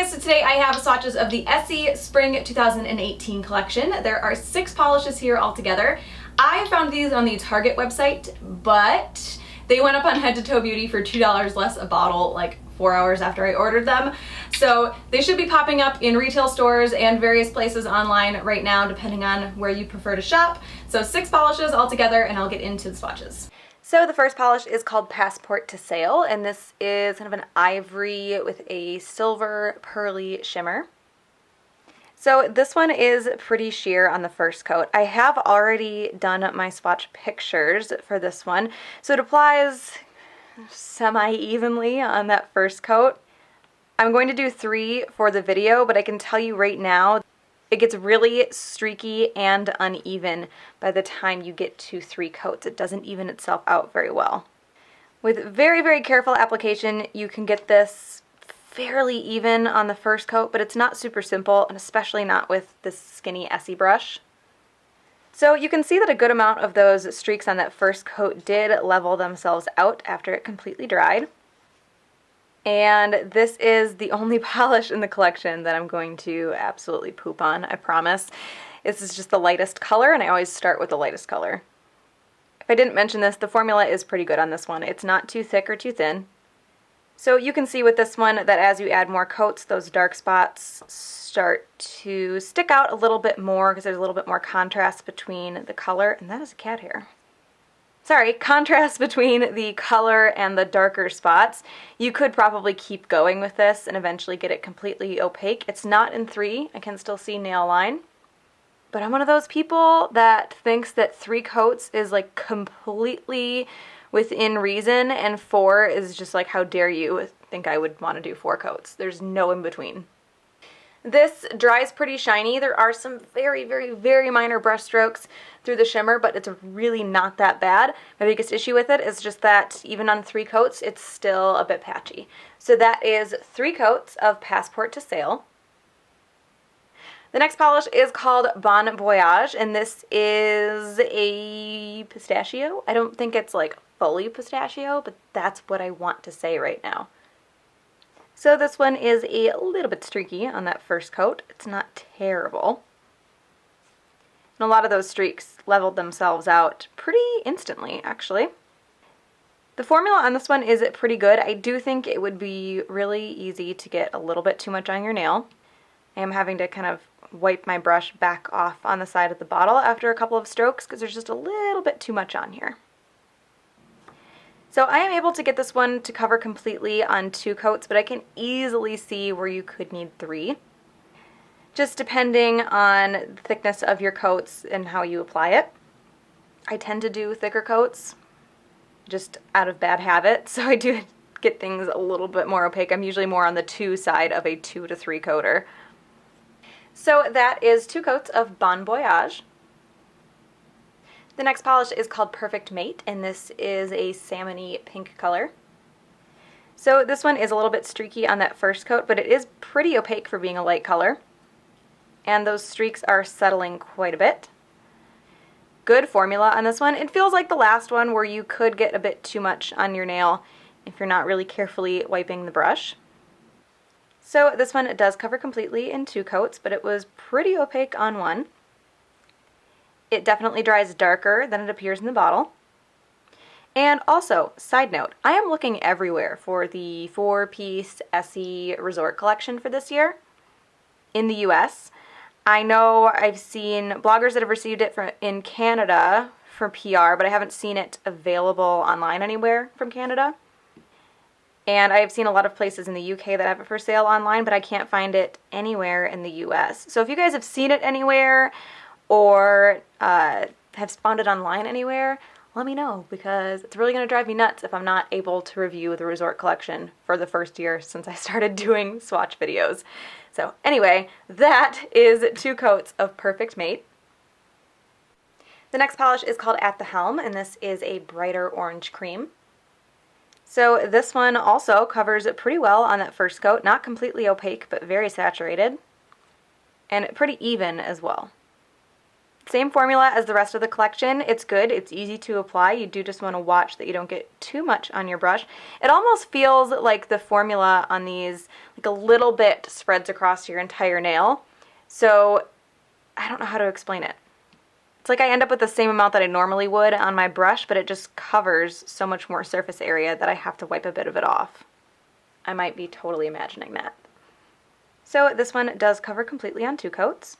guys, so today I have swatches of the Essie Spring 2018 collection. There are 6 polishes here altogether. I found these on the Target website, but they went up on Head to Toe Beauty for $2 less a bottle like 4 hours after I ordered them. So they should be popping up in retail stores and various places online right now, depending on where you prefer to shop. So 6 polishes altogether, and I'll get into the swatches. So the first polish is called Passport to Sail, and this is kind of an ivory with a silver pearly shimmer. So this one is pretty sheer on the first coat. I have already done my swatch pictures for this one, so it applies semi-evenly on that first coat. I'm going to do 3 for the video, but I can tell you right now, it gets really streaky and uneven by the time you get to 3 coats. It doesn't even itself out very well. With very, very careful application, you can get this fairly even on the first coat, but it's not super simple, and especially not with this skinny Essie brush. So you can see that a good amount of those streaks on that first coat did level themselves out after it completely dried. And this is the only polish in the collection that I'm going to absolutely poop on, I promise. This is just the lightest color, and I always start with the lightest color. If I didn't mention this, the formula is pretty good on this one. It's not too thick or too thin. So you can see with this one that as you add more coats, those dark spots start to stick out a little bit more because there's a little bit more contrast between the color, and that is a cat hair. Sorry, contrast between the color and the darker spots. You could probably keep going with this and eventually get it completely opaque. It's not in 3. I can still see nail line. But I'm one of those people that thinks that 3 coats is like completely within reason, and 4 is just like, how dare you think I would want to do 4 coats. There's no in between. This dries pretty shiny. There are some very, very, very minor brush strokes through the shimmer, but it's really not that bad. My biggest issue with it is just that even on 3 coats, it's still a bit patchy. So that is 3 coats of Passport to Sail. The next polish is called Bon Voyage, and this is a pistachio. I don't think it's like fully pistachio, but that's what I want to say right now. So this one is a little bit streaky on that first coat. It's not terrible. And a lot of those streaks leveled themselves out pretty instantly, actually. The formula on this one is pretty good. I do think it would be really easy to get a little bit too much on your nail. I am having to kind of wipe my brush back off on the side of the bottle after a couple of strokes because there's just a little bit too much on here. So I am able to get this one to cover completely on 2 coats, but I can easily see where you could need 3. Just depending on the thickness of your coats and how you apply it. I tend to do thicker coats, just out of bad habit, so I do get things a little bit more opaque. I'm usually more on the 2 side of a 2 to 3 coater. So that is 2 coats of Bon Voyage. The next polish is called Perfect Mate, and this is a salmony pink color. So this one is a little bit streaky on that first coat, but it is pretty opaque for being a light color. And those streaks are settling quite a bit. Good formula on this one. It feels like the last one where you could get a bit too much on your nail if you're not really carefully wiping the brush. So this one does cover completely in 2 coats, but it was pretty opaque on 1. It definitely dries darker than it appears in the bottle. And also, side note, I am looking everywhere for the 4-piece Essie Resort collection for this year in the US. I know I've seen bloggers that have received it in Canada for PR, but I haven't seen it available online anywhere from Canada. And I have seen a lot of places in the UK that have it for sale online, but I can't find it anywhere in the US. So if you guys have seen it anywhere, or have spawned it online anywhere, let me know, because it's really going to drive me nuts if I'm not able to review the Resort collection for the first year since I started doing swatch videos. So anyway, that is 2 coats of Perfect Mate. The next polish is called At the Helm, and this is a brighter orange cream. So this one also covers it pretty well on that first coat, not completely opaque, but very saturated, and pretty even as well. Same formula as the rest of the collection. It's good, it's easy to apply. You do just want to watch that you don't get too much on your brush. It almost feels like the formula on these, like a little bit spreads across your entire nail. So I don't know how to explain it. It's like I end up with the same amount that I normally would on my brush, but it just covers so much more surface area that I have to wipe a bit of it off. I might be totally imagining that. So this one does cover completely on 2 coats.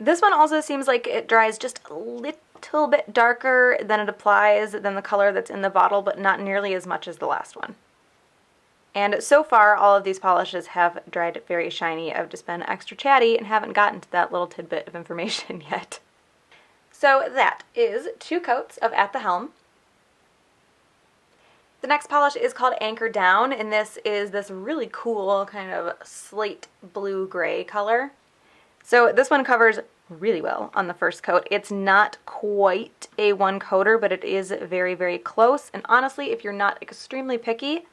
This one also seems like it dries just a little bit darker than it applies than the color that's in the bottle, but not nearly as much as the last one. And so far, all of these polishes have dried very shiny. I've just been extra chatty and haven't gotten to that little tidbit of information yet. So that is 2 coats of At the Helm. The next polish is called Anchor Down, and this is this really cool kind of slate blue-gray color. So this one covers really well on the first coat. It's not quite a 1-coater, but it is very, very close. And honestly, if you're not extremely picky,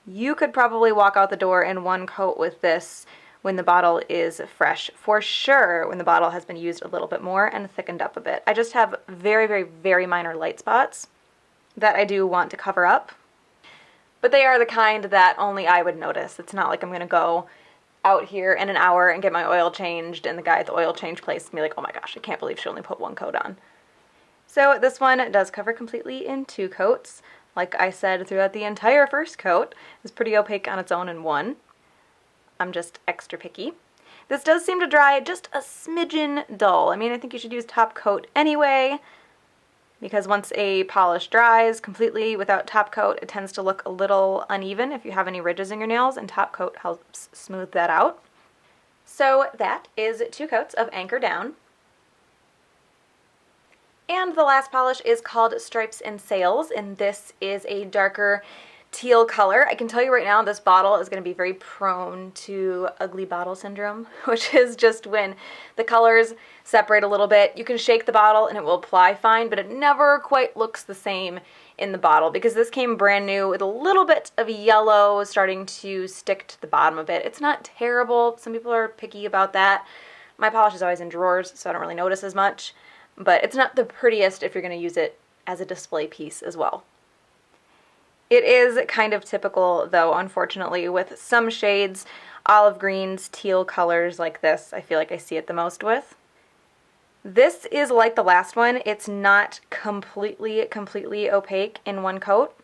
you could probably walk out the door in 1 coat with this when the bottle is fresh. For sure, when the bottle has been used a little bit more and thickened up a bit. I just have very, very, very minor light spots that I do want to cover up. But they are the kind that only I would notice. It's not like I'm going to go out here in an hour and get my oil changed and the guy at the oil change place and be like, oh my gosh, I can't believe she only put 1 coat on. So this one does cover completely in 2 coats. Like I said throughout the entire first coat, it's pretty opaque on its own in 1. I'm just extra picky. This does seem to dry just a smidgen dull. I mean, I think you should use top coat anyway, because once a polish dries completely without top coat, it tends to look a little uneven if you have any ridges in your nails, and top coat helps smooth that out. So that is 2 coats of Anchor Down. And the last polish is called Stripes and Sails, and this is a darker teal color. I can tell you right now this bottle is going to be very prone to ugly bottle syndrome, which is just when the colors separate a little bit. You can shake the bottle and it will apply fine, but it never quite looks the same in the bottle because this came brand new with a little bit of yellow starting to stick to the bottom of it. It's not terrible. Some people are picky about that. My polish is always in drawers, so I don't really notice as much, but it's not the prettiest if you're going to use it as a display piece as well. It is kind of typical, though, unfortunately, with some shades, olive greens, teal colors like this, I feel like I see it the most with. This is like the last one. It's not completely opaque in 1 coat,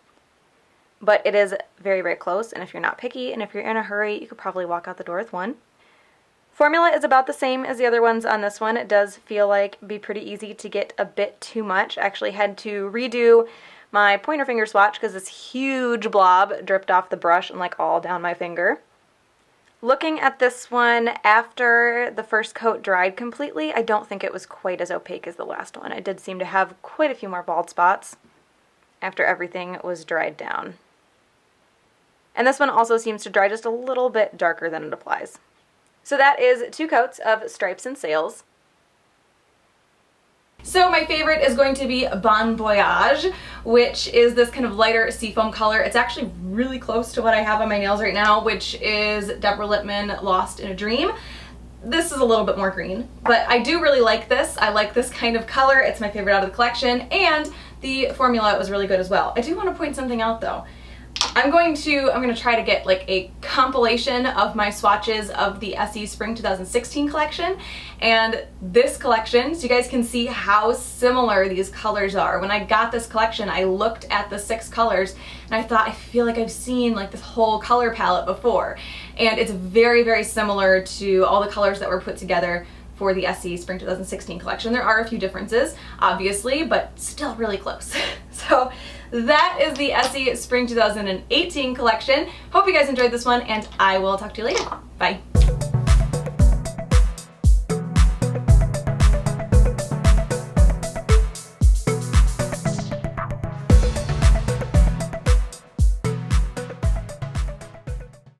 but it is very, very close, and if you're not picky and if you're in a hurry, you could probably walk out the door with 1. Formula is about the same as the other ones on this one. It does feel like it'd be pretty easy to get a bit too much. I actually had to redo my pointer finger swatch because this huge blob dripped off the brush and like all down my finger. Looking at this one after the first coat dried completely, I don't think it was quite as opaque as the last one. I did seem to have quite a few more bald spots after everything was dried down. And this one also seems to dry just a little bit darker than it applies. So that is 2 coats of Stripes and Sails. So my favorite is going to be Bon Voyage, which is this kind of lighter seafoam color. It's actually really close to what I have on my nails right now, which is Deborah Lippmann Lost in a Dream. This is a little bit more green, but I do really like this. I like this kind of color. It's my favorite out of the collection, and the formula was really good as well. I do want to point something out though. I'm going to try to get like a compilation of my swatches of the Essie Spring 2016 collection and this collection so you guys can see how similar these colors are. When I got this collection, I looked at the 6 colors and I thought, I feel like I've seen like this whole color palette before. And it's very, very similar to all the colors that were put together for the Essie Spring 2016 collection. There are a few differences, obviously, but still really close. So that is the Essie Spring 2018 collection. Hope you guys enjoyed this one, and I will talk to you later. Bye.